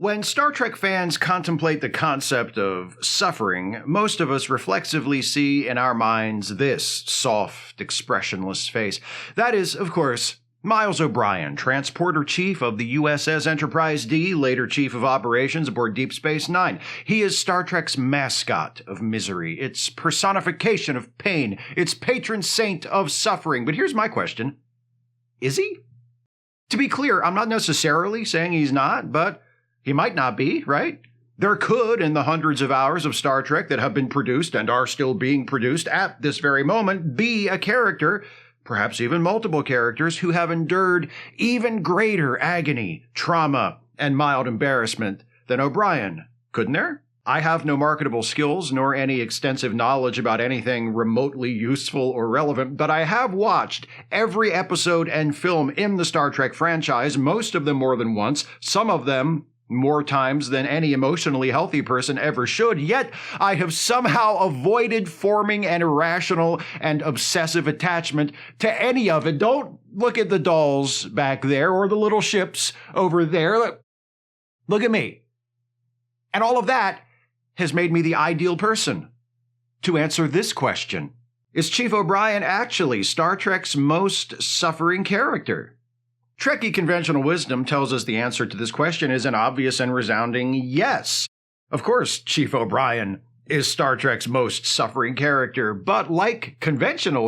When Star Trek fans contemplate the concept of suffering, most of us reflexively see in our minds this soft, expressionless face. That is, of course, Miles O'Brien, transporter chief of the USS Enterprise D, later chief of operations aboard Deep Space Nine. He is Star Trek's mascot of misery, its personification of pain, its patron saint of suffering. But here's my question. Is he? To be clear, I'm not necessarily saying he's not, but he might not be, right? There could, in the hundreds of hours of Star Trek that have been produced and are still being produced at this very moment, be a character, perhaps even multiple characters, who have endured even greater agony, trauma, and mild embarrassment than O'Brien. Couldn't there? I have no marketable skills nor any extensive knowledge about anything remotely useful or relevant, but I have watched every episode and film in the Star Trek franchise, most of them more than once, some of them more times than any emotionally healthy person ever should, yet I have somehow avoided forming an irrational and obsessive attachment to any of it. Don't look at the dolls back there or the little ships over there. Look at me. And all of that has made me the ideal person to answer this question. Is Chief O'Brien actually Star Trek's most suffering character? Trekkie conventional wisdom tells us the answer to this question is an obvious and resounding yes. Of course, Chief O'Brien is Star Trek's most suffering character, but like conventional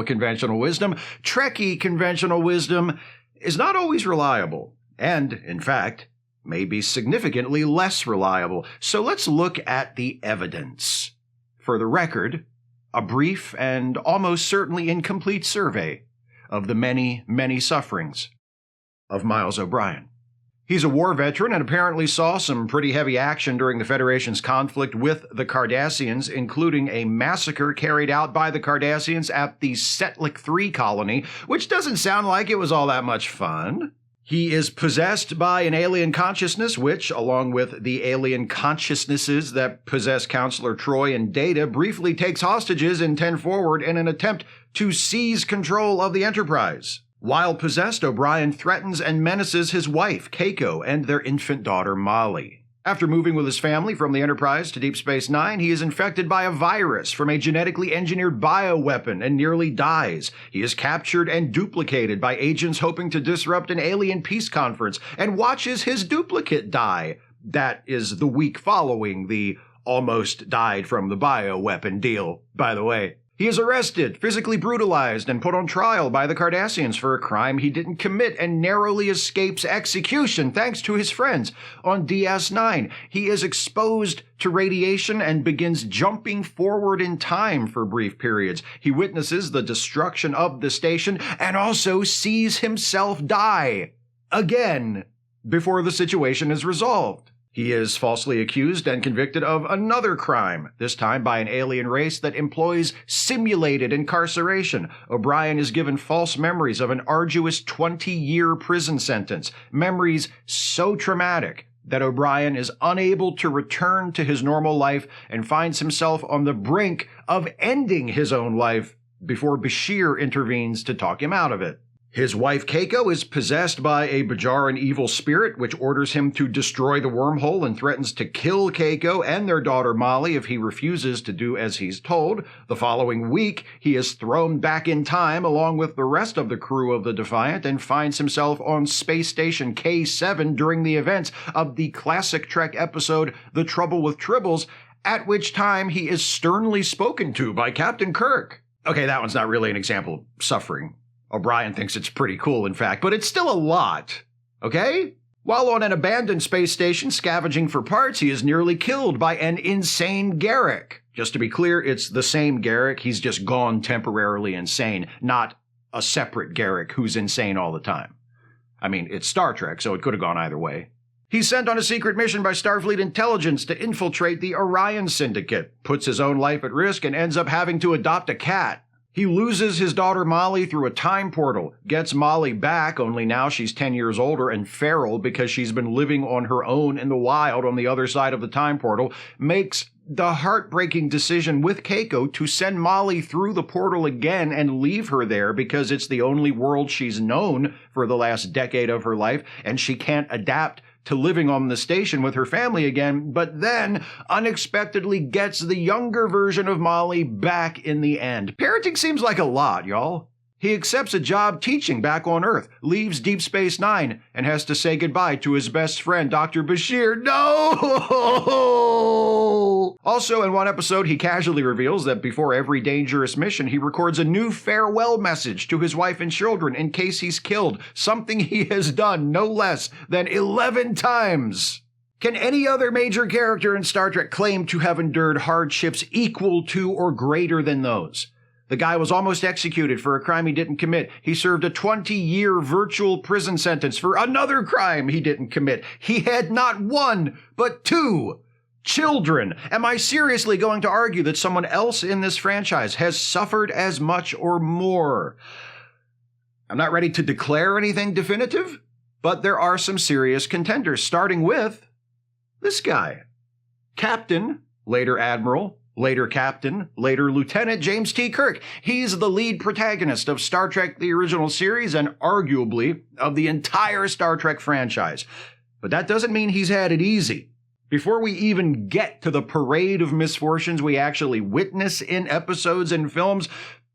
wisdom, Trekkie conventional wisdom is not always reliable, and, in fact, may be significantly less reliable. So let's look at the evidence. For the record, a brief and almost certainly incomplete survey of the many, many sufferings of Miles O'Brien. He's a war veteran and apparently saw some pretty heavy action during the Federation's conflict with the Cardassians, including a massacre carried out by the Cardassians at the Setlik III colony, which doesn't sound like it was all that much fun. He is possessed by an alien consciousness, which, along with the alien consciousnesses that possess Counselor Troy and Data, briefly takes hostages in 10 Forward in an attempt to seize control of the Enterprise. While possessed, O'Brien threatens and menaces his wife, Keiko, and their infant daughter, Molly. After moving with his family from the Enterprise to Deep Space Nine, he is infected by a virus from a genetically engineered bioweapon and nearly dies. He is captured and duplicated by agents hoping to disrupt an alien peace conference and watches his duplicate die. That is the week following the almost died from the bioweapon deal, by the way. He is arrested, physically brutalized, and put on trial by the Cardassians for a crime he didn't commit and narrowly escapes execution thanks to his friends. On DS9, he is exposed to radiation and begins jumping forward in time for brief periods. He witnesses the destruction of the station and also sees himself die again before the situation is resolved. He is falsely accused and convicted of another crime, this time by an alien race that employs simulated incarceration. O'Brien is given false memories of an arduous 20-year prison sentence, memories so traumatic that O'Brien is unable to return to his normal life and finds himself on the brink of ending his own life before Bashir intervenes to talk him out of it. His wife Keiko is possessed by a Bajoran evil spirit, which orders him to destroy the wormhole and threatens to kill Keiko and their daughter Molly if he refuses to do as he's told. The following week, he is thrown back in time along with the rest of the crew of the Defiant and finds himself on Space Station K7 during the events of the classic Trek episode The Trouble with Tribbles, at which time he is sternly spoken to by Captain Kirk. Okay, that one's not really an example of suffering. O'Brien thinks it's pretty cool, in fact, but it's still a lot, okay? While on an abandoned space station scavenging for parts, he is nearly killed by an insane Garrick. Just to be clear, it's the same Garrick, he's just gone temporarily insane, not a separate Garrick who's insane all the time. I mean, it's Star Trek, so it could have gone either way. He's sent on a secret mission by Starfleet intelligence to infiltrate the Orion Syndicate, puts his own life at risk, and ends up having to adopt a cat. He loses his daughter Molly through a time portal, gets Molly back, only now she's 10 years older and feral because she's been living on her own in the wild on the other side of the time portal, makes the heartbreaking decision with Keiko to send Molly through the portal again and leave her there because it's the only world she's known for the last decade of her life, and she can't adapt to living on the station with her family again, but then unexpectedly gets the younger version of Molly back in the end. Parenting seems like a lot, y'all. He accepts a job teaching back on Earth, leaves Deep Space Nine, and has to say goodbye to his best friend, Dr. Bashir. No! Also, in one episode, he casually reveals that before every dangerous mission, he records a new farewell message to his wife and children in case he's killed, something he has done no less than 11 times. Can any other major character in Star Trek claim to have endured hardships equal to or greater than those? The guy was almost executed for a crime he didn't commit. He served a 20-year virtual prison sentence for another crime he didn't commit. He had not one, but two children. Am I seriously going to argue that someone else in this franchise has suffered as much or more? I'm not ready to declare anything definitive, but there are some serious contenders, starting with this guy. Captain, later Admiral, later Captain, later Lieutenant James T. Kirk. He's the lead protagonist of Star Trek the original series and arguably of the entire Star Trek franchise. But that doesn't mean he's had it easy. Before we even get to the parade of misfortunes we actually witness in episodes and films,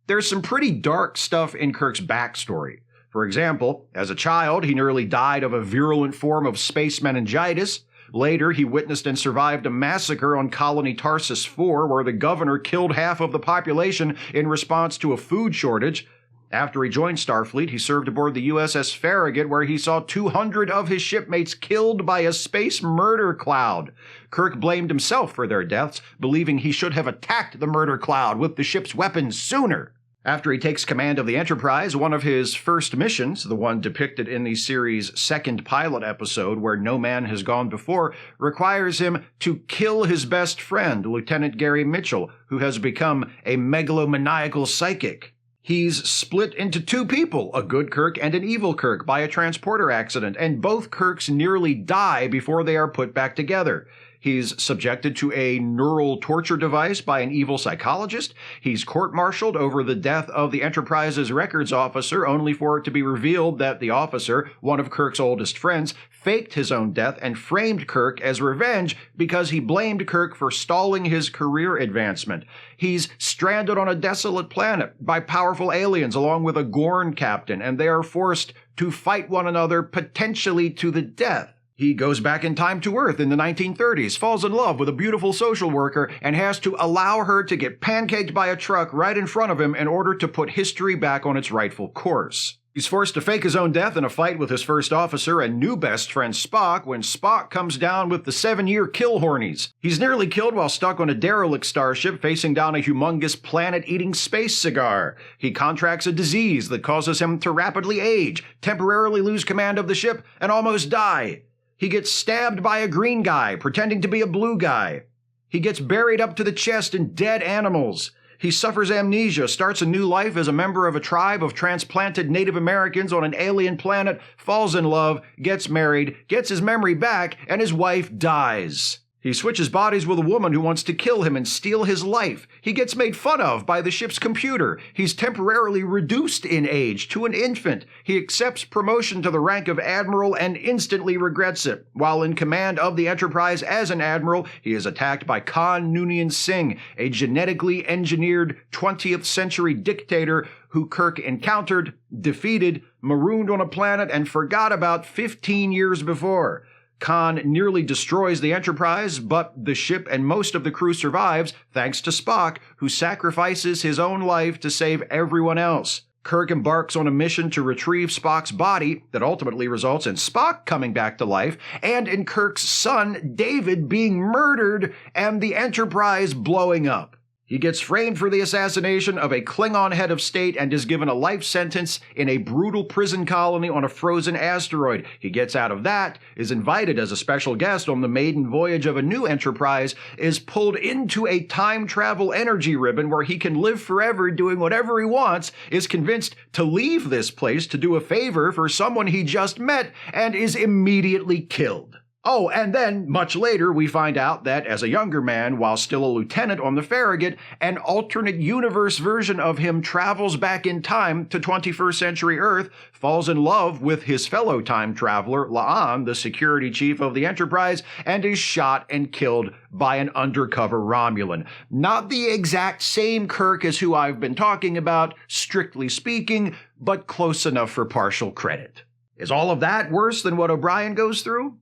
there's some pretty dark stuff in Kirk's backstory. For example, as a child, he nearly died of a virulent form of space meningitis. Later, he witnessed and survived a massacre on Colony Tarsus 4, where the governor killed half of the population in response to a food shortage. After he joined Starfleet, he served aboard the USS Farragut, where he saw 200 of his shipmates killed by a space murder cloud. Kirk blamed himself for their deaths, believing he should have attacked the murder cloud with the ship's weapons sooner. After he takes command of the Enterprise, one of his first missions, the one depicted in the series' second pilot episode where no man has gone before, requires him to kill his best friend, Lieutenant Gary Mitchell, who has become a megalomaniacal psychic. He's split into two people, a good Kirk and an evil Kirk, by a transporter accident, and both Kirks nearly die before they are put back together. He's subjected to a neural torture device by an evil psychologist. He's court-martialed over the death of the Enterprise's records officer, only for it to be revealed that the officer, one of Kirk's oldest friends, faked his own death and framed Kirk as revenge because he blamed Kirk for stalling his career advancement. He's stranded on a desolate planet by powerful aliens along with a Gorn captain, and they are forced to fight one another potentially to the death. He goes back in time to Earth in the 1930s, falls in love with a beautiful social worker, and has to allow her to get pancaked by a truck right in front of him in order to put history back on its rightful course. He's forced to fake his own death in a fight with his first officer and new best friend Spock when Spock comes down with the 7-year kill hornies. He's nearly killed while stuck on a derelict starship facing down a humongous planet-eating space cigar. He contracts a disease that causes him to rapidly age, temporarily lose command of the ship, and almost die. He gets stabbed by a green guy, pretending to be a blue guy. He gets buried up to the chest in dead animals. He suffers amnesia, starts a new life as a member of a tribe of transplanted Native Americans on an alien planet, falls in love, gets married, gets his memory back, and his wife dies. He switches bodies with a woman who wants to kill him and steal his life. He gets made fun of by the ship's computer. He's temporarily reduced in age to an infant. He accepts promotion to the rank of admiral and instantly regrets it. While in command of the Enterprise as an admiral, he is attacked by Khan Noonien Singh, a genetically engineered 20th century dictator who Kirk encountered, defeated, marooned on a planet, and forgot about 15 years before. Khan nearly destroys the Enterprise, but the ship and most of the crew survives thanks to Spock, who sacrifices his own life to save everyone else. Kirk embarks on a mission to retrieve Spock's body that ultimately results in Spock coming back to life, and in Kirk's son, David, being murdered and the Enterprise blowing up. He gets framed for the assassination of a Klingon head of state and is given a life sentence in a brutal prison colony on a frozen asteroid. He gets out of that, is invited as a special guest on the maiden voyage of a new Enterprise, is pulled into a time travel energy ribbon where he can live forever doing whatever he wants, is convinced to leave this place to do a favor for someone he just met, and is immediately killed. Oh, and then, much later, we find out that as a younger man, while still a lieutenant on the Farragut, an alternate universe version of him travels back in time to 21st century Earth, falls in love with his fellow time traveler, La'an, the security chief of the Enterprise, and is shot and killed by an undercover Romulan. Not the exact same Kirk as who I've been talking about, strictly speaking, but close enough for partial credit. Is all of that worse than what O'Brien goes through?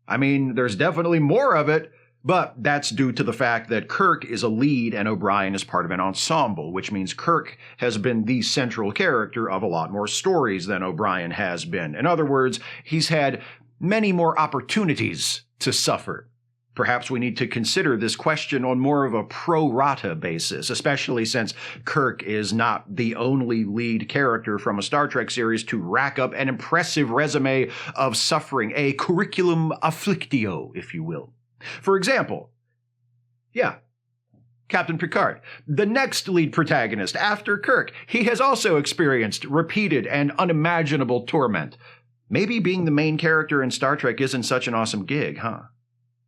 I mean, there's definitely more of it, but that's due to the fact that Kirk is a lead and O'Brien is part of an ensemble, which means Kirk has been the central character of a lot more stories than O'Brien has been. In other words, he's had many more opportunities to suffer. Perhaps we need to consider this question on more of a pro-rata basis, especially since Kirk is not the only lead character from a Star Trek series to rack up an impressive resume of suffering, a curriculum afflictio, if you will. For example, Captain Picard, the next lead protagonist after Kirk, he has also experienced repeated and unimaginable torment. Maybe being the main character in Star Trek isn't such an awesome gig, huh?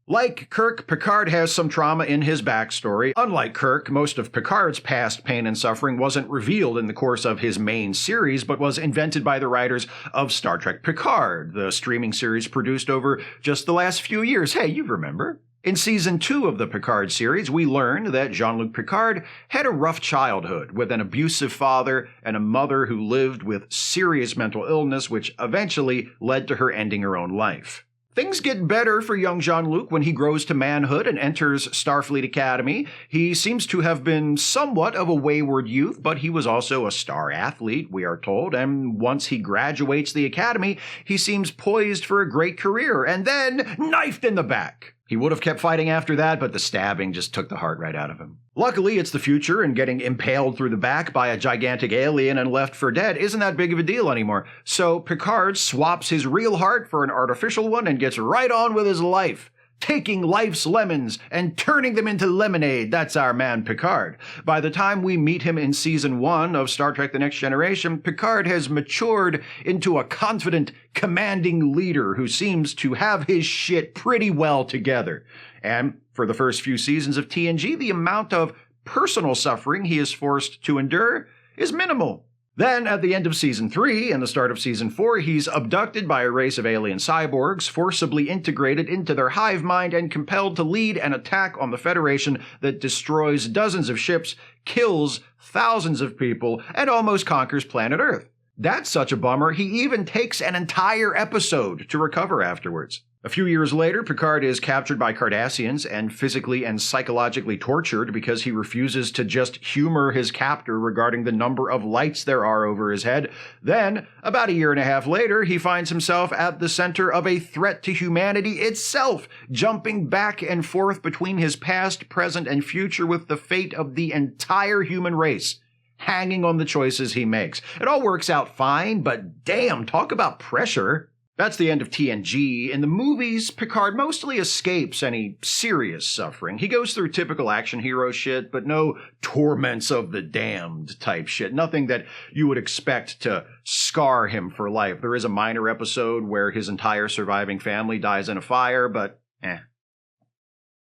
Like Kirk, Picard has some trauma in his backstory. Unlike Kirk, most of Picard's past pain and suffering wasn't revealed in the course of his main series, but was invented by the writers of Star Trek Picard, the streaming series produced over just the last few years. Hey, you remember? In Season 2 of the Picard series, we learned that Jean-Luc Picard had a rough childhood with an abusive father and a mother who lived with serious mental illness, which eventually led to her ending her own life. Things get better for young Jean-Luc when he grows to manhood and enters Starfleet Academy. He seems to have been somewhat of a wayward youth, but he was also a star athlete, we are told, and once he graduates the Academy, he seems poised for a great career, and then knifed in the back. He would have kept fighting after that, but the stabbing just took the heart right out of him. Luckily, it's the future, and getting impaled through the back by a gigantic alien and left for dead isn't that big of a deal anymore. So Picard swaps his real heart for an artificial one and gets right on with his life. Taking life's lemons and turning them into lemonade. That's our man Picard. By the time we meet him in Season 1 of Star Trek The Next Generation, Picard has matured into a confident, commanding leader who seems to have his shit pretty well together. And for the first few seasons of TNG, the amount of personal suffering he is forced to endure is minimal. Then, at the end of Season 3 and the start of Season 4, he's abducted by a race of alien cyborgs, forcibly integrated into their hive mind, and compelled to lead an attack on the Federation that destroys dozens of ships, kills thousands of people, and almost conquers planet Earth. That's such a bummer, he even takes an entire episode to recover afterwards. A few years later, Picard is captured by Cardassians and physically and psychologically tortured because he refuses to just humor his captor regarding the number of lights there are over his head. Then, about a year and a half later, he finds himself at the center of a threat to humanity itself, jumping back and forth between his past, present, and future with the fate of the entire human race hanging on the choices he makes. It all works out fine, but damn, talk about pressure. That's the end of TNG. In the movies, Picard mostly escapes any serious suffering. He goes through typical action hero shit, but no torments of the damned type shit. Nothing that you would expect to scar him for life. There is a minor episode where his entire surviving family dies in a fire, but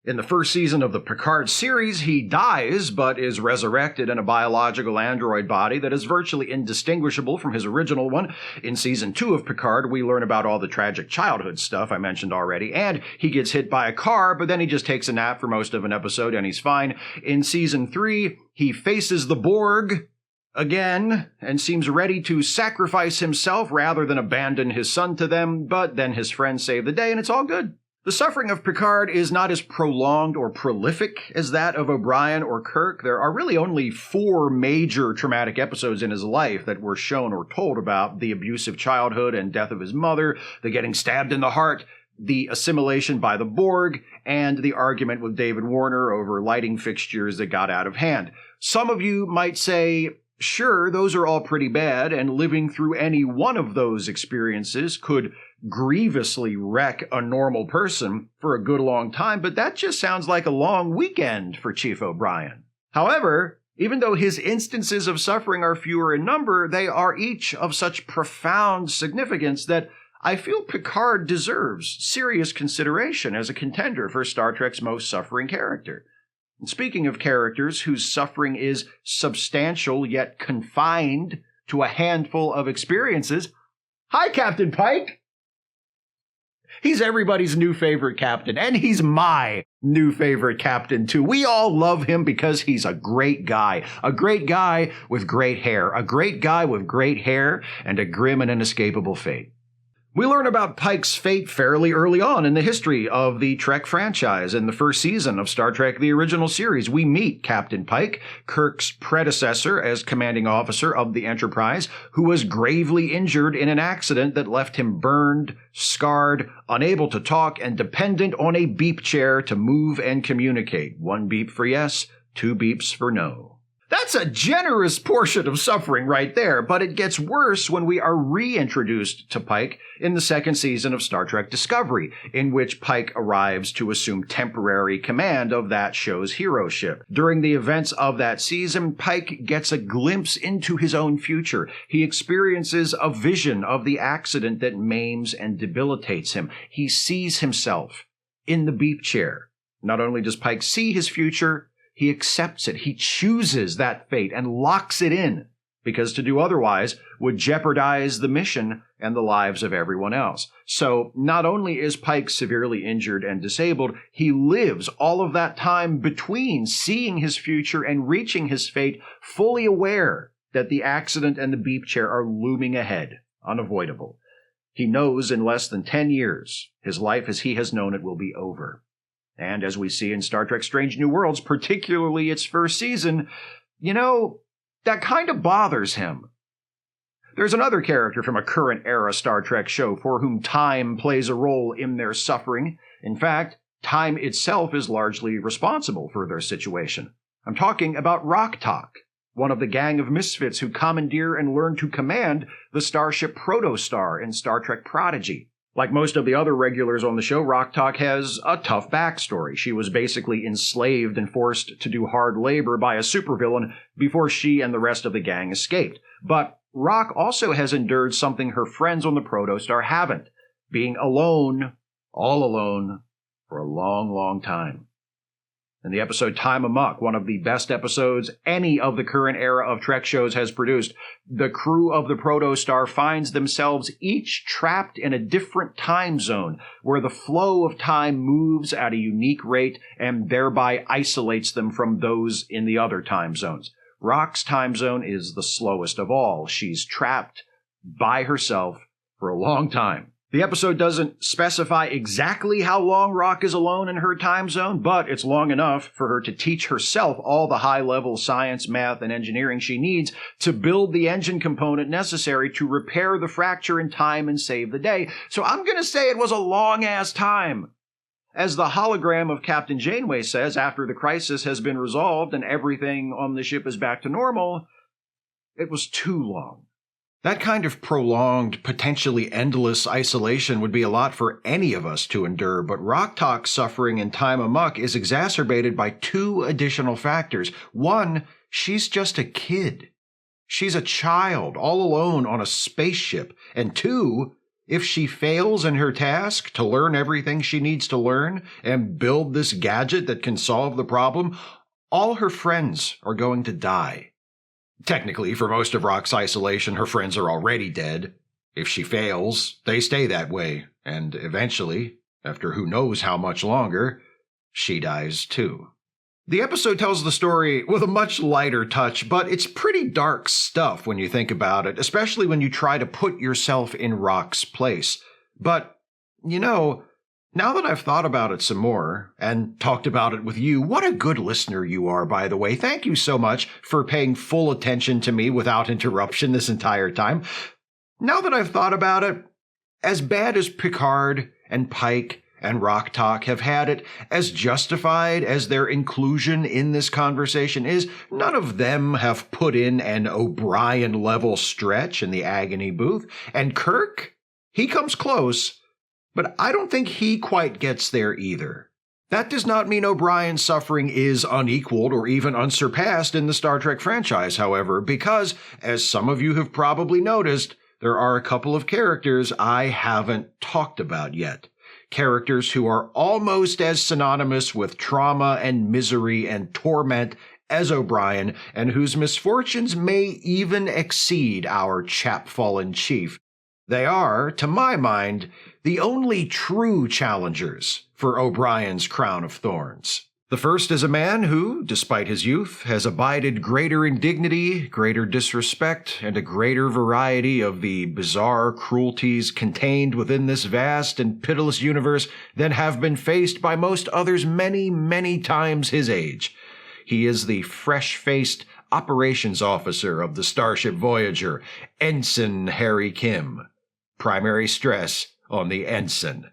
In the first season of the Picard series, he dies, but is resurrected in a biological android body that is virtually indistinguishable from his original one. In Season 2 of Picard, we learn about all the tragic childhood stuff I mentioned already, and he gets hit by a car, but then he just takes a nap for most of an episode and he's fine. In Season 3, he faces the Borg again, and seems ready to sacrifice himself rather than abandon his son to them, but then his friends save the day and it's all good. The suffering of Picard is not as prolonged or prolific as that of O'Brien or Kirk. There are really only 4 major traumatic episodes in his life that were shown or told about: the abusive childhood and death of his mother, the getting stabbed in the heart, the assimilation by the Borg, and the argument with David Warner over lighting fixtures that got out of hand. Some of you might say, sure, those are all pretty bad, and living through any one of those experiences could grievously wreck a normal person for a good long time, but that just sounds like a long weekend for Chief O'Brien. However, even though his instances of suffering are fewer in number, they are each of such profound significance that I feel Picard deserves serious consideration as a contender for Star Trek's most suffering character. And speaking of characters whose suffering is substantial yet confined to a handful of experiences, hi, Captain Pike! He's everybody's new favorite captain, and he's my new favorite captain, too. We all love him because he's a great guy with great hair, a great guy with great hair, and a grim and inescapable fate. We learn about Pike's fate fairly early on in the history of the Trek franchise. In the first season of Star Trek, the original series, we meet Captain Pike, Kirk's predecessor as commanding officer of the Enterprise, who was gravely injured in an accident that left him burned, scarred, unable to talk, and dependent on a beep chair to move and communicate. 1 beep for yes, 2 beeps for no. That's a generous portion of suffering right there, but it gets worse when we are reintroduced to Pike in the second season of Star Trek Discovery, in which Pike arrives to assume temporary command of that show's hero ship. During the events of that season, Pike gets a glimpse into his own future. He experiences a vision of the accident that maims and debilitates him. He sees himself in the beep chair. Not only does Pike see his future, he accepts it. He chooses that fate and locks it in, because to do otherwise would jeopardize the mission and the lives of everyone else. So not only is Pike severely injured and disabled, he lives all of that time between seeing his future and reaching his fate, fully aware that the accident and the beep chair are looming ahead, unavoidable. He knows in less than 10 years, his life as he has known it will be over. And as we see in Star Trek Strange New Worlds, particularly its first season, that kind of bothers him. There's another character from a current-era Star Trek show for whom time plays a role in their suffering. In fact, time itself is largely responsible for their situation. I'm talking about Rok-Tahk, one of the gang of misfits who commandeer and learn to command the starship Protostar in Star Trek Prodigy. Like most of the other regulars on the show, Rok-Tahk has a tough backstory. She was basically enslaved and forced to do hard labor by a supervillain before she and the rest of the gang escaped. But Rok also has endured something her friends on the Protostar haven't, being alone, all alone, for a long, long time. In the episode Time Amok, one of the best episodes any of the current era of Trek shows has produced, the crew of the Protostar finds themselves each trapped in a different time zone, where the flow of time moves at a unique rate and thereby isolates them from those in the other time zones. Rok's time zone is the slowest of all. She's trapped by herself for a long time. The episode doesn't specify exactly how long Rok is alone in her time zone, but it's long enough for her to teach herself all the high-level science, math, and engineering she needs to build the engine component necessary to repair the fracture in time and save the day. So I'm going to say it was a long-ass time. As the hologram of Captain Janeway says, after the crisis has been resolved and everything on the ship is back to normal, it was too long. That kind of prolonged, potentially endless isolation would be a lot for any of us to endure, but Rok-Tahk's suffering in Time Amok is exacerbated by 2 additional factors. 1, she's just a kid. She's a child, all alone on a spaceship. And 2, if she fails in her task to learn everything she needs to learn and build this gadget that can solve the problem, all her friends are going to die. Technically, for most of Rok's isolation, her friends are already dead. If she fails, they stay that way, and eventually, after who knows how much longer, she dies too. The episode tells the story with a much lighter touch, but it's pretty dark stuff when you think about it, especially when you try to put yourself in Rok's place. But, now that I've thought about it some more and talked about it with you, what a good listener you are, by the way. Thank you so much for paying full attention to me without interruption this entire time. Now that I've thought about it, as bad as Picard and Pike and Rok-Tahk have had it, as justified as their inclusion in this conversation is, none of them have put in an O'Brien-level stretch in the agony booth. And Kirk, he comes close, but I don't think he quite gets there either. That does not mean O'Brien's suffering is unequaled or even unsurpassed in the Star Trek franchise, however, because, as some of you have probably noticed, there are a couple of characters I haven't talked about yet. Characters who are almost as synonymous with trauma and misery and torment as O'Brien, and whose misfortunes may even exceed our chap-fallen chief. They are, to my mind, the only true challengers for O'Brien's crown of thorns. The first is a man who, despite his youth, has abided greater indignity, greater disrespect, and a greater variety of the bizarre cruelties contained within this vast and pitiless universe than have been faced by most others many, many times his age. He is the fresh-faced operations officer of the Starship Voyager, Ensign Harry Kim. Primary stress on the Ensign.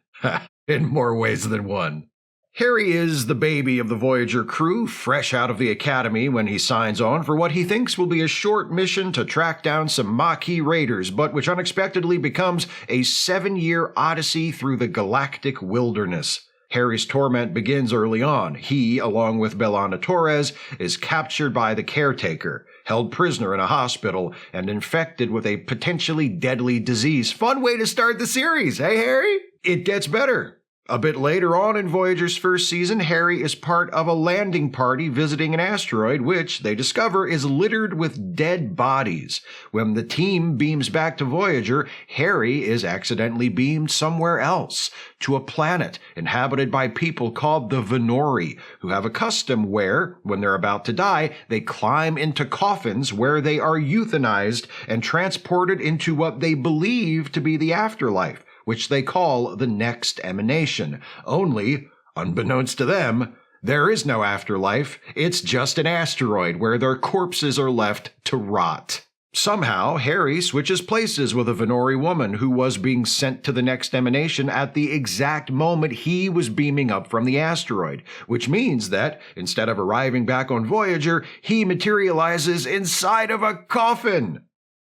In more ways than one. Harry is the baby of the Voyager crew, fresh out of the academy when he signs on for what he thinks will be a short mission to track down some Maquis raiders, but which unexpectedly becomes a 7-year odyssey through the galactic wilderness. Harry's torment begins early on. He, along with B'Elanna Torres, is captured by the caretaker, held prisoner in a hospital, and infected with a potentially deadly disease. Fun way to start the series, hey Harry? It gets better. A bit later on in Voyager's first season, Harry is part of a landing party visiting an asteroid, which they discover is littered with dead bodies. When the team beams back to Voyager, Harry is accidentally beamed somewhere else, to a planet inhabited by people called the Venori, who have a custom where, when they're about to die, they climb into coffins where they are euthanized and transported into what they believe to be the afterlife, which they call the next emanation. Only, unbeknownst to them, there is no afterlife. It's just an asteroid where their corpses are left to rot. Somehow, Harry switches places with a Venori woman who was being sent to the next emanation at the exact moment he was beaming up from the asteroid, which means that, instead of arriving back on Voyager, he materializes inside of a coffin.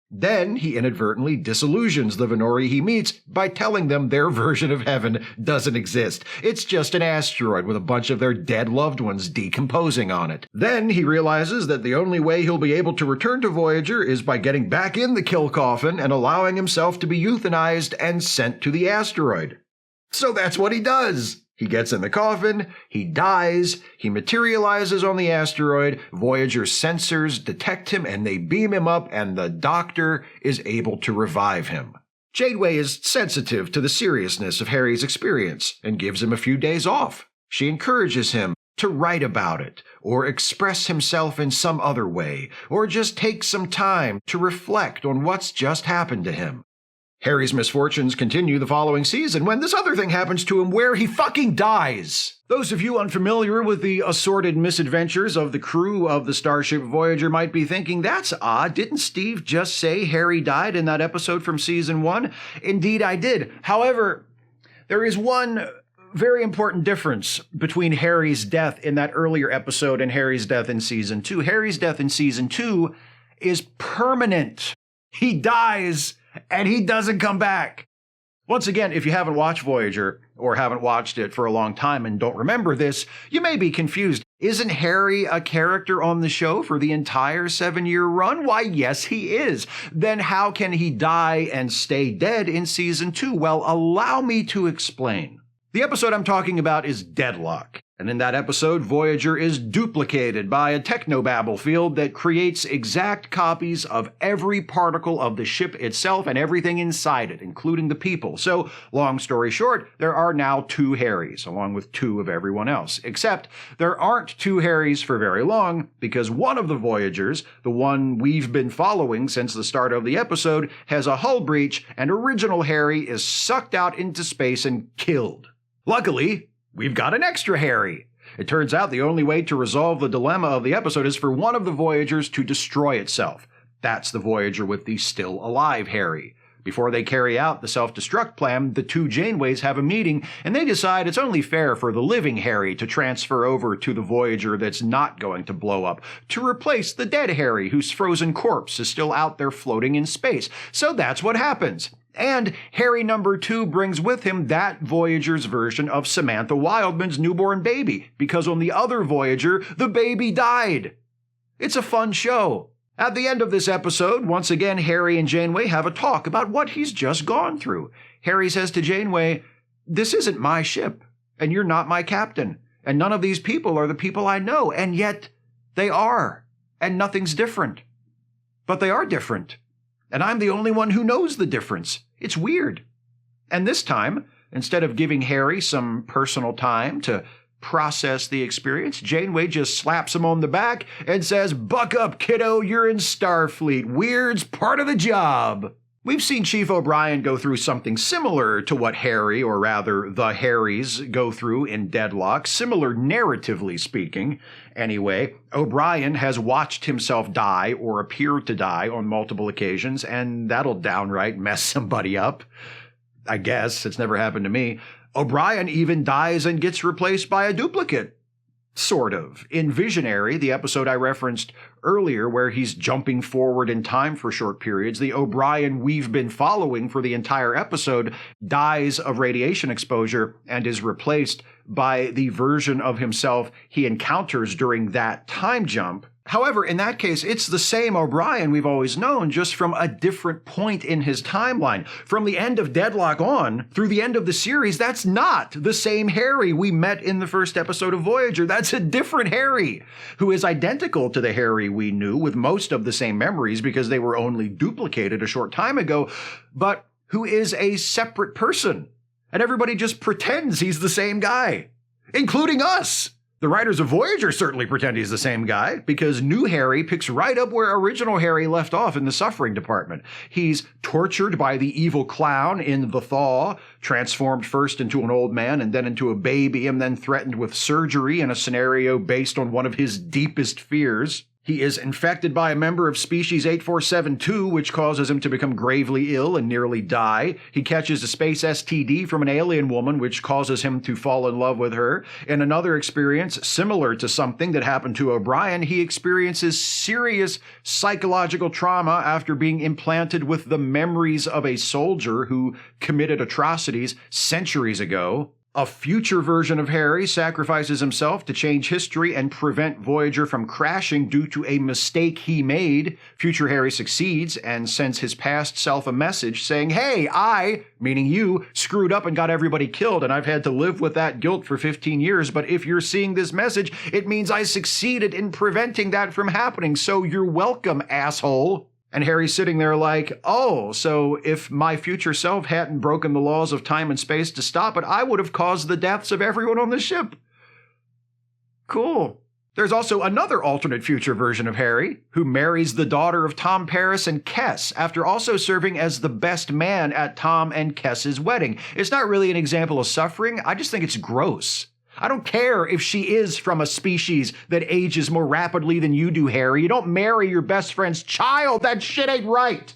Then he inadvertently disillusions the Venori he meets by telling them their version of heaven doesn't exist. It's just an asteroid with a bunch of their dead loved ones decomposing on it. Then he realizes that the only way he'll be able to return to Voyager is by getting back in the kill coffin and allowing himself to be euthanized and sent to the asteroid. So that's what he does. He gets in the coffin, he dies, he materializes on the asteroid, Voyager's sensors detect him and they beam him up, and the Doctor is able to revive him. Janeway is sensitive to the seriousness of Harry's experience and gives him a few days off. She encourages him to write about it, or express himself in some other way, or just take some time to reflect on what's just happened to him. Harry's misfortunes continue the following season when this other thing happens to him where he fucking dies. Those of you unfamiliar with the assorted misadventures of the crew of the Starship Voyager might be thinking, that's odd. Didn't Steve just say Harry died in that episode from season 1? Indeed, I did. However, there is one very important difference between Harry's death in that earlier episode and Harry's death in season 2. Harry's death in season 2 is permanent. He dies and he doesn't come back. Once again, if you haven't watched Voyager or haven't watched it for a long time and don't remember this, you may be confused. Isn't Harry a character on the show for the entire 7-year run? Why, yes, he is. Then how can he die and stay dead in season 2? Well, allow me to explain. The episode I'm talking about is Deadlock. And in that episode, Voyager is duplicated by a technobabble field that creates exact copies of every particle of the ship itself and everything inside it, including the people. So, long story short, there are now 2 Harrys, along with 2 of everyone else. Except, there aren't 2 Harrys for very long, because one of the Voyagers, the one we've been following since the start of the episode, has a hull breach, and original Harry is sucked out into space and killed. Luckily, we've got an extra Harry. It turns out the only way to resolve the dilemma of the episode is for one of the Voyagers to destroy itself. That's the Voyager with the still alive Harry. Before they carry out the self-destruct plan, the 2 Janeways have a meeting, and they decide it's only fair for the living Harry to transfer over to the Voyager that's not going to blow up, to replace the dead Harry whose frozen corpse is still out there floating in space. So that's what happens. And Harry number 2 brings with him that Voyager's version of Samantha Wildman's newborn baby, because on the other Voyager, the baby died. It's a fun show. At the end of this episode, once again, Harry and Janeway have a talk about what he's just gone through. Harry says to Janeway, "This isn't my ship, and you're not my captain, and none of these people are the people I know, and yet they are, and nothing's different. But they are different, and I'm the only one who knows the difference. It's weird." And this time, instead of giving Harry some personal time to process the experience, Janeway just slaps him on the back and says, "Buck up, kiddo, you're in Starfleet. Weird's part of the job." We've seen Chief O'Brien go through something similar to what Harry, or rather the Harrys, go through in Deadlock, similar narratively speaking. Anyway, O'Brien has watched himself die or appear to die on multiple occasions, and that'll downright mess somebody up. I guess. It's never happened to me. O'Brien even dies and gets replaced by a duplicate. Sort of. In Visionary, the episode I referenced earlier where he's jumping forward in time for short periods, the O'Brien we've been following for the entire episode dies of radiation exposure and is replaced by the version of himself he encounters during that time jump. However, in that case, it's the same O'Brien we've always known, just from a different point in his timeline. From the end of Deadlock on, through the end of the series, that's not the same Harry we met in the first episode of Voyager. That's a different Harry, who is identical to the Harry we knew, with most of the same memories because they were only duplicated a short time ago, but who is a separate person. And everybody just pretends he's the same guy, including us. The writers of Voyager certainly pretend he's the same guy, because new Harry picks right up where original Harry left off in the suffering department. He's tortured by the evil clown in The Thaw, transformed first into an old man and then into a baby, and then threatened with surgery in a scenario based on one of his deepest fears. He is infected by a member of species 8472, which causes him to become gravely ill and nearly die. He catches a space STD from an alien woman, which causes him to fall in love with her. In another experience, similar to something that happened to O'Brien, he experiences serious psychological trauma after being implanted with the memories of a soldier who committed atrocities centuries ago. A future version of Harry sacrifices himself to change history and prevent Voyager from crashing due to a mistake he made. Future Harry succeeds and sends his past self a message saying, "Hey, I," meaning you, "screwed up and got everybody killed, and I've had to live with that guilt for 15 years. But if you're seeing this message, it means I succeeded in preventing that from happening. So you're welcome, asshole." And Harry's sitting there like, "Oh, so if my future self hadn't broken the laws of time and space to stop it, I would have caused the deaths of everyone on the ship." Cool. There's also another alternate future version of Harry, who marries the daughter of Tom Paris and Kes, after also serving as the best man at Tom and Kes's wedding. It's not really an example of suffering, I just think it's gross. I don't care if she is from a species that ages more rapidly than you do, Harry. You don't marry your best friend's child. That shit ain't right.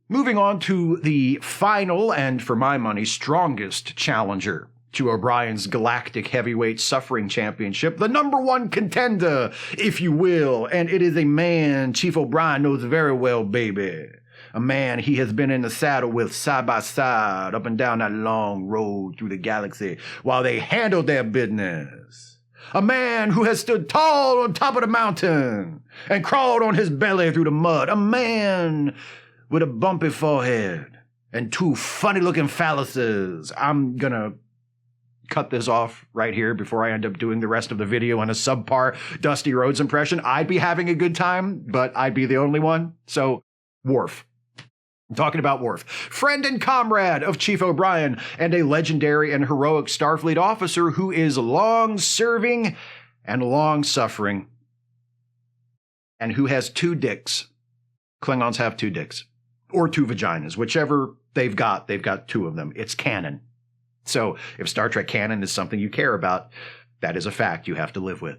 Moving on to the final and, for my money, strongest challenger to O'Brien's Galactic Heavyweight Suffering Championship, the number one contender, if you will, and it is a man Chief O'Brien knows very well, baby. A man he has been in the saddle with side by side up and down that long road through the galaxy while they handled their business. A man who has stood tall on top of the mountain and crawled on his belly through the mud. A man with a bumpy forehead and two funny-looking phalluses. I'm gonna cut this off right here before I end up doing the rest of the video on a subpar Dusty Rhodes impression. I'd be having a good time, but I'd be the only one. So, Worf. I'm talking about Worf, friend and comrade of Chief O'Brien, and a legendary and heroic Starfleet officer who is long-serving and long-suffering, and who has two dicks. Klingons have two dicks, or two vaginas, whichever they've got two of them. It's canon. So if Star Trek canon is something you care about, that is a fact you have to live with.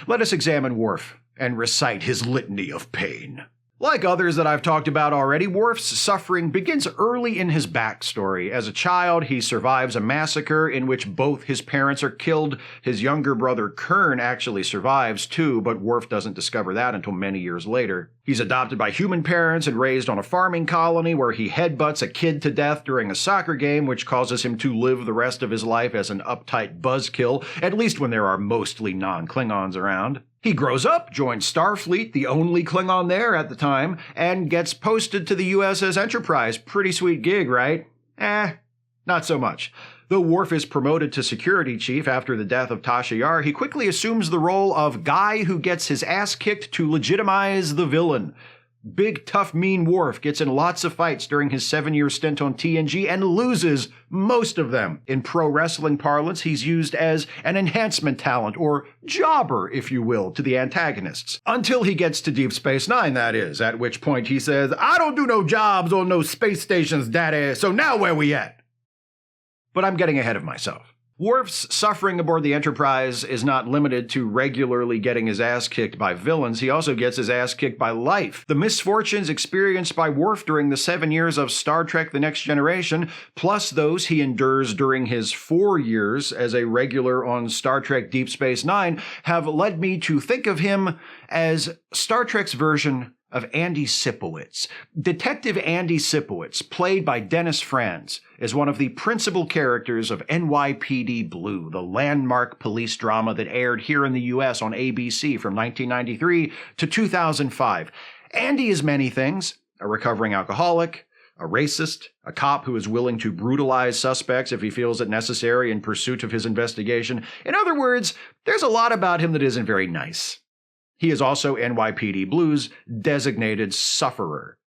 Let us examine Worf and recite his litany of pain. Like others that I've talked about already, Worf's suffering begins early in his backstory. As a child, he survives a massacre in which both his parents are killed. His younger brother, Kern, actually survives too, but Worf doesn't discover that until many years later. He's adopted by human parents and raised on a farming colony where he headbutts a kid to death during a soccer game, which causes him to live the rest of his life as an uptight buzzkill, at least when there are mostly non-Klingons around. He grows up, joins Starfleet, the only Klingon there at the time, and gets posted to the USS Enterprise. Pretty sweet gig, right? Not so much. Though Worf is promoted to security chief after the death of Tasha Yar, he quickly assumes the role of guy who gets his ass kicked to legitimize the villain. Big, tough, mean Worf gets in lots of fights during his 7-year stint on TNG and loses most of them. In pro wrestling parlance, he's used as an enhancement talent, or jobber, if you will, to the antagonists. Until he gets to Deep Space Nine, that is, at which point he says, "I don't do no jobs on no space stations, daddy, so now where we at?" But I'm getting ahead of myself. Worf's suffering aboard the Enterprise is not limited to regularly getting his ass kicked by villains. He also gets his ass kicked by life. The misfortunes experienced by Worf during the 7 years of Star Trek The Next Generation, plus those he endures during his 4 years as a regular on Star Trek Deep Space Nine, have led me to think of him as Star Trek's version of Andy Sipowicz. Detective Andy Sipowicz, played by Dennis Franz, is one of the principal characters of NYPD Blue, the landmark police drama that aired here in the US on ABC from 1993 to 2005. Andy is many things: a recovering alcoholic, a racist, a cop who is willing to brutalize suspects if he feels it necessary in pursuit of his investigation. In other words, there's a lot about him that isn't very nice. He is also NYPD Blue's designated sufferer.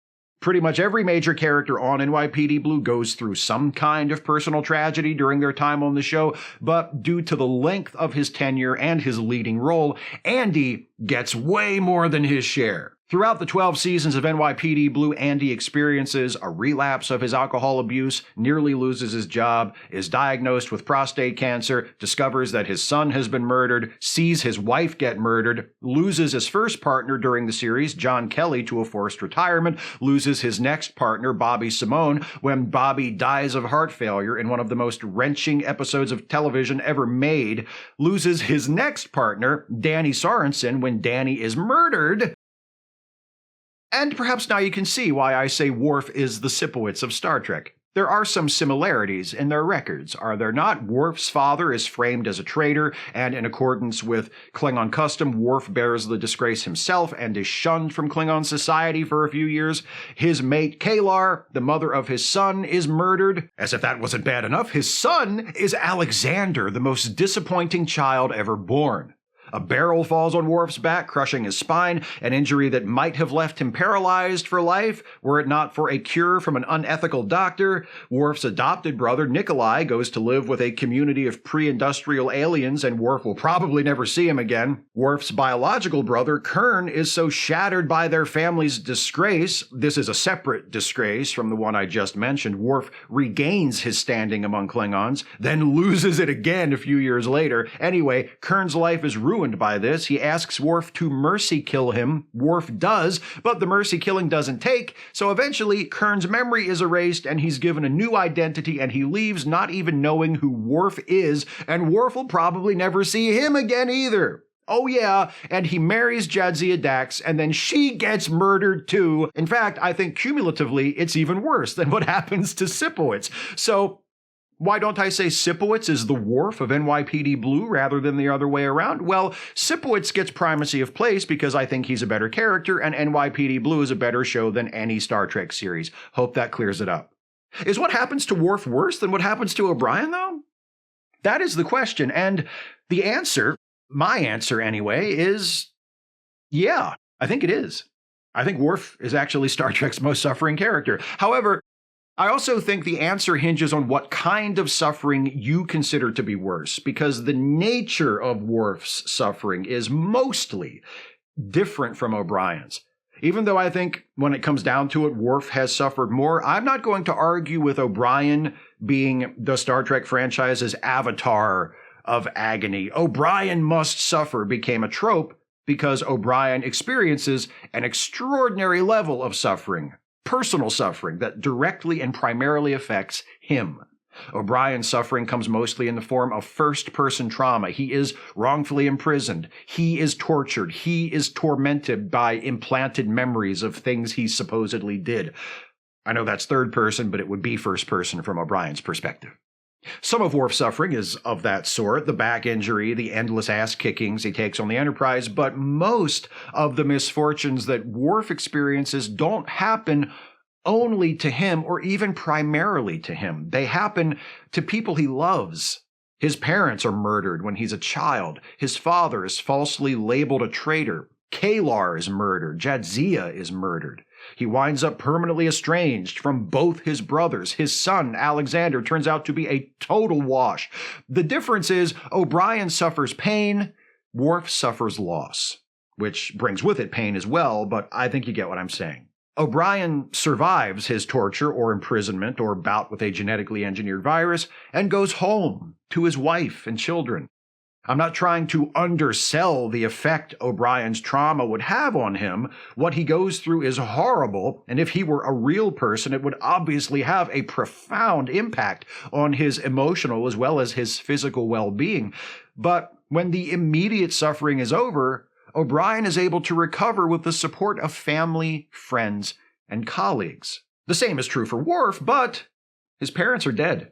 Pretty much every major character on NYPD Blue goes through some kind of personal tragedy during their time on the show, but due to the length of his tenure and his leading role, Andy gets way more than his share. Throughout the 12 seasons of NYPD Blue, Andy experiences a relapse of his alcohol abuse, nearly loses his job, is diagnosed with prostate cancer, discovers that his son has been murdered, sees his wife get murdered, loses his first partner during the series, John Kelly, to a forced retirement, loses his next partner, Bobby Simone, when Bobby dies of heart failure in one of the most wrenching episodes of television ever made, loses his next partner, Danny Sorensen, when Danny is murdered. And perhaps now you can see why I say Worf is the Sipowicz of Star Trek. There are some similarities in their records, are there not? Worf's father is framed as a traitor, and in accordance with Klingon custom, Worf bears the disgrace himself and is shunned from Klingon society for a few years. His mate Kalar, the mother of his son, is murdered. As if that wasn't bad enough, his son is Alexander, the most disappointing child ever born. A barrel falls on Worf's back, crushing his spine, an injury that might have left him paralyzed for life were it not for a cure from an unethical doctor. Worf's adopted brother, Nikolai, goes to live with a community of pre-industrial aliens, and Worf will probably never see him again. Worf's biological brother, Kern, is so shattered by their family's disgrace — this is a separate disgrace from the one I just mentioned — Worf regains his standing among Klingons, then loses it again a few years later. Anyway, Kern's life is ruined by this. He asks Worf to mercy kill him. Worf does, but the mercy killing doesn't take, so eventually Kern's memory is erased and he's given a new identity, and he leaves not even knowing who Worf is, and Worf will probably never see him again either. Oh yeah, and he marries Jadzia Dax, and then she gets murdered too. In fact, I think cumulatively it's even worse than what happens to Sipowicz. So why don't I say Sipowicz is the Worf of NYPD Blue rather than the other way around? Well, Sipowicz gets primacy of place because I think he's a better character, and NYPD Blue is a better show than any Star Trek series. Hope that clears it up. Is what happens to Worf worse than what happens to O'Brien, though? That is the question, and the answer, my answer anyway, is yeah, I think it is. I think Worf is actually Star Trek's most suffering character. However, I also think the answer hinges on what kind of suffering you consider to be worse, because the nature of Worf's suffering is mostly different from O'Brien's. Even though I think when it comes down to it, Worf has suffered more, I'm not going to argue with O'Brien being the Star Trek franchise's avatar of agony. O'Brien must suffer became a trope because O'Brien experiences an extraordinary level of suffering. Personal suffering that directly and primarily affects him. O'Brien's suffering comes mostly in the form of first-person trauma. He is wrongfully imprisoned. He is tortured. He is tormented by implanted memories of things he supposedly did. I know that's third person, but it would be first person from O'Brien's perspective. Some of Worf's suffering is of that sort, the back injury, the endless ass-kickings he takes on the Enterprise, but most of the misfortunes that Worf experiences don't happen only to him or even primarily to him. They happen to people he loves. His parents are murdered when he's a child. His father is falsely labeled a traitor. Kalar is murdered. Jadzia is murdered. He winds up permanently estranged from both his brothers. His son, Alexander, turns out to be a total wash. The difference is O'Brien suffers pain, Worf suffers loss, which brings with it pain as well, but I think you get what I'm saying. O'Brien survives his torture or imprisonment or bout with a genetically engineered virus and goes home to his wife and children. I'm not trying to undersell the effect O'Brien's trauma would have on him. What he goes through is horrible, and if he were a real person, it would obviously have a profound impact on his emotional as well as his physical well-being. But when the immediate suffering is over, O'Brien is able to recover with the support of family, friends, and colleagues. The same is true for Worf, but his parents are dead.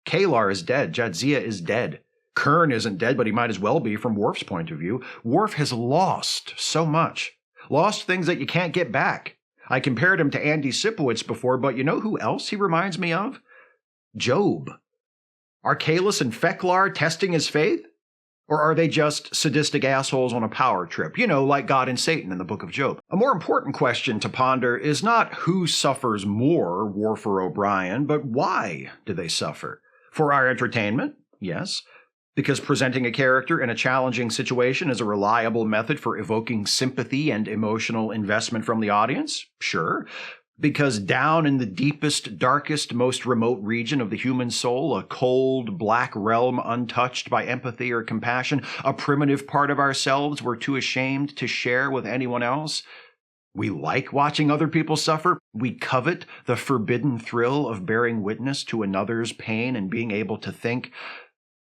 Kalar is dead. Jadzia is dead. Kern isn't dead, but he might as well be from Worf's point of view. Worf has lost so much. Lost things that you can't get back. I compared him to Andy Sipowicz before, but you know who else he reminds me of? Job. Are Kahless and Feklar testing his faith? Or are they just sadistic assholes on a power trip? You know, like God and Satan in the Book of Job. A more important question to ponder is not who suffers more, Worf or O'Brien, but why do they suffer? For our entertainment? Yes. Because presenting a character in a challenging situation is a reliable method for evoking sympathy and emotional investment from the audience? Sure. Because down in the deepest, darkest, most remote region of the human soul, a cold, black realm untouched by empathy or compassion, a primitive part of ourselves we're too ashamed to share with anyone else, we like watching other people suffer. We covet the forbidden thrill of bearing witness to another's pain and being able to think,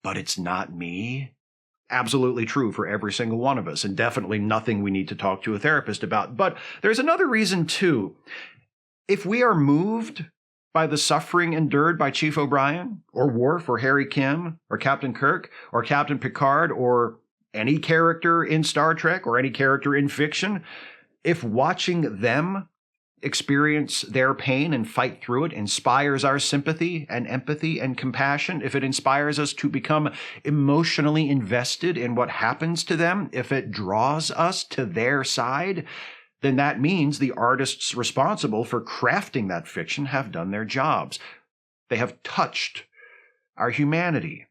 but it's not me. Absolutely true for every single one of us, and definitely nothing we need to talk to a therapist about. But there's another reason, too. If we are moved by the suffering endured by Chief O'Brien, or Worf, or Harry Kim, or Captain Kirk, or Captain Picard, or any character in Star Trek, or any character in fiction, if watching them experience their pain and fight through it inspires our sympathy and empathy and compassion, if it inspires us to become emotionally invested in what happens to them, if it draws us to their side, then that means the artists responsible for crafting that fiction have done their jobs. They have touched our humanity.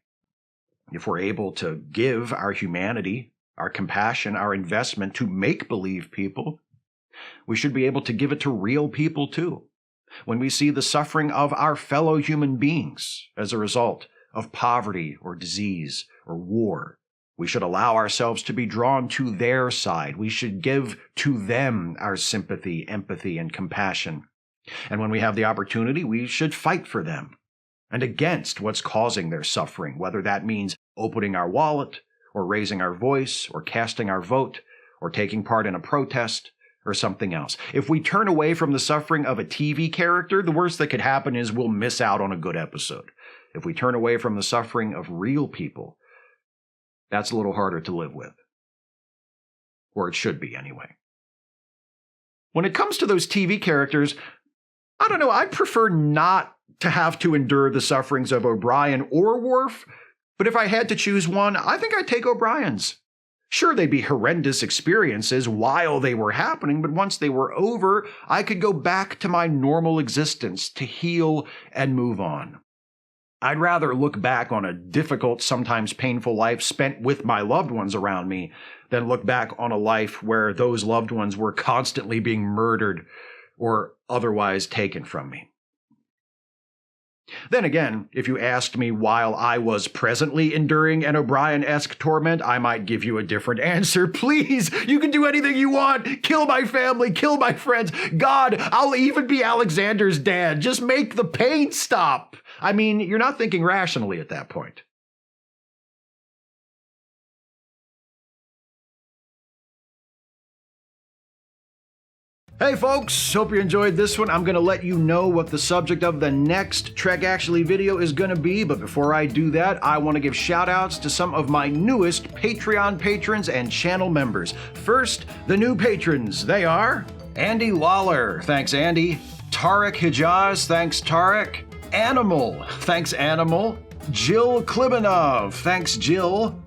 If we're able to give our humanity, our compassion, our investment to make-believe people, we should be able to give it to real people too. When we see the suffering of our fellow human beings as a result of poverty or disease or war, we should allow ourselves to be drawn to their side. We should give to them our sympathy, empathy, and compassion. And when we have the opportunity, we should fight for them and against what's causing their suffering, whether that means opening our wallet or raising our voice or casting our vote or taking part in a protest or something else. If we turn away from the suffering of a TV character, the worst that could happen is we'll miss out on a good episode. If we turn away from the suffering of real people, that's a little harder to live with. Or it should be, anyway. When it comes to those TV characters, I don't know, I'd prefer not to have to endure the sufferings of O'Brien or Worf, but if I had to choose one, I think I'd take O'Brien's. Sure, they'd be horrendous experiences while they were happening, but once they were over, I could go back to my normal existence to heal and move on. I'd rather look back on a difficult, sometimes painful life spent with my loved ones around me than look back on a life where those loved ones were constantly being murdered or otherwise taken from me. Then again, if you asked me while I was presently enduring an O'Brien-esque torment, I might give you a different answer. Please, you can do anything you want. Kill my family, kill my friends. God, I'll even be Alexander's dad. Just make the pain stop. I mean, you're not thinking rationally at that point. Hey folks, hope you enjoyed this one. I'm going to let you know what the subject of the next Trek Actually video is going to be, but before I do that, I want to give shoutouts to some of my newest Patreon patrons and channel members. First, the new patrons. They are Andy Lawler, thanks Andy. Tarek Hijaz, thanks Tarek. Animal, thanks Animal. Jill Klibanov, thanks Jill.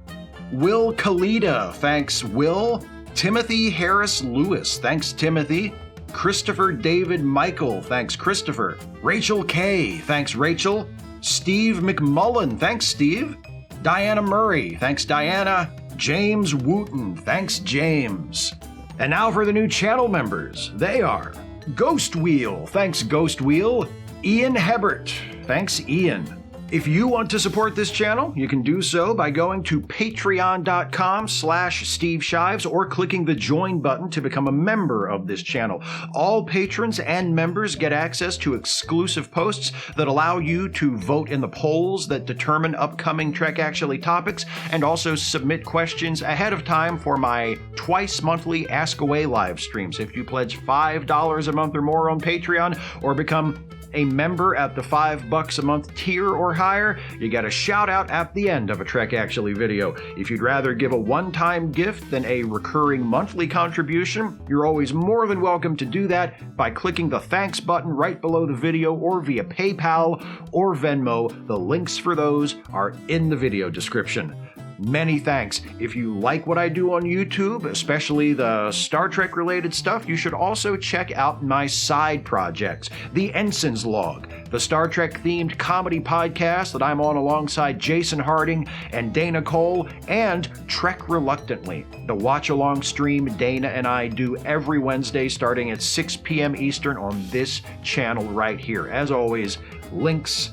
Will Kalita, thanks Will. Timothy Harris Lewis, thanks Timothy. Christopher David Michael, thanks Christopher. Rachel K, thanks Rachel. Steve McMullen, thanks Steve. Diana Murray, thanks Diana. James Wooten, thanks James. And now for the new channel members. They are Ghost Wheel, thanks Ghost Wheel. Ian Hebert, thanks Ian. If you want to support this channel, you can do so by going to patreon.com/Steve Shives or clicking the join button to become a member of this channel. All patrons and members get access to exclusive posts that allow you to vote in the polls that determine upcoming Trek Actually topics, and also submit questions ahead of time for my twice monthly Ask Away live streams. If you pledge $5 a month or more on Patreon, or become a member at the $5 a month tier or higher, you get a shout out at the end of a Trek Actually video. If you'd rather give a one-time gift than a recurring monthly contribution, you're always more than welcome to do that by clicking the thanks button right below the video, or via PayPal or Venmo. The links for those are in the video description. Many thanks. If you like what I do on YouTube, especially the Star Trek related stuff, you should also check out my side projects. The Ensign's Log, the Star Trek themed comedy podcast that I'm on alongside Jason Harding and Dana Cole, and Trek Reluctantly, the watch along stream Dana and I do every Wednesday starting at 6 p.m. Eastern on this channel right here. As always, links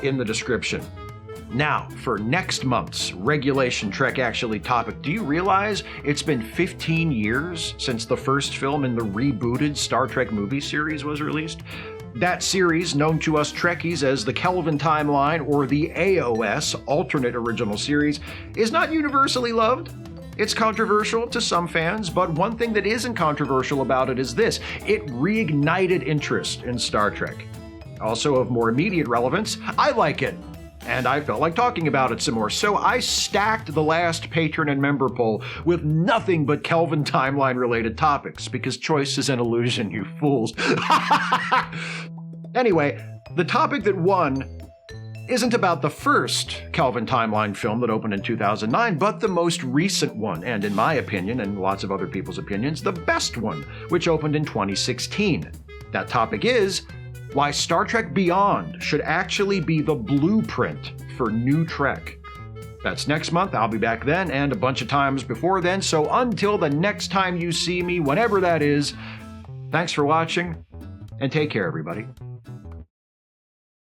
in the description. Now, for next month's Regulation Trek Actually topic, do you realize it's been 15 years since the first film in the rebooted Star Trek movie series was released? That series, known to us Trekkies as the Kelvin Timeline or the AOS, Alternate Original Series, is not universally loved. It's controversial to some fans, but one thing that isn't controversial about it is this: it reignited interest in Star Trek. Also of more immediate relevance, I like it, and I felt like talking about it some more, so I stacked the last patron and member poll with nothing but Kelvin Timeline related topics, because choice is an illusion, you fools. Anyway, the topic that won isn't about the first Kelvin Timeline film that opened in 2009, but the most recent one, and in my opinion, and lots of other people's opinions, the best one, which opened in 2016. That topic is why Star Trek Beyond should actually be the blueprint for new Trek. That's next month. I'll be back then, and a bunch of times before then, so until the next time you see me, whenever that is, thanks for watching, and take care, everybody.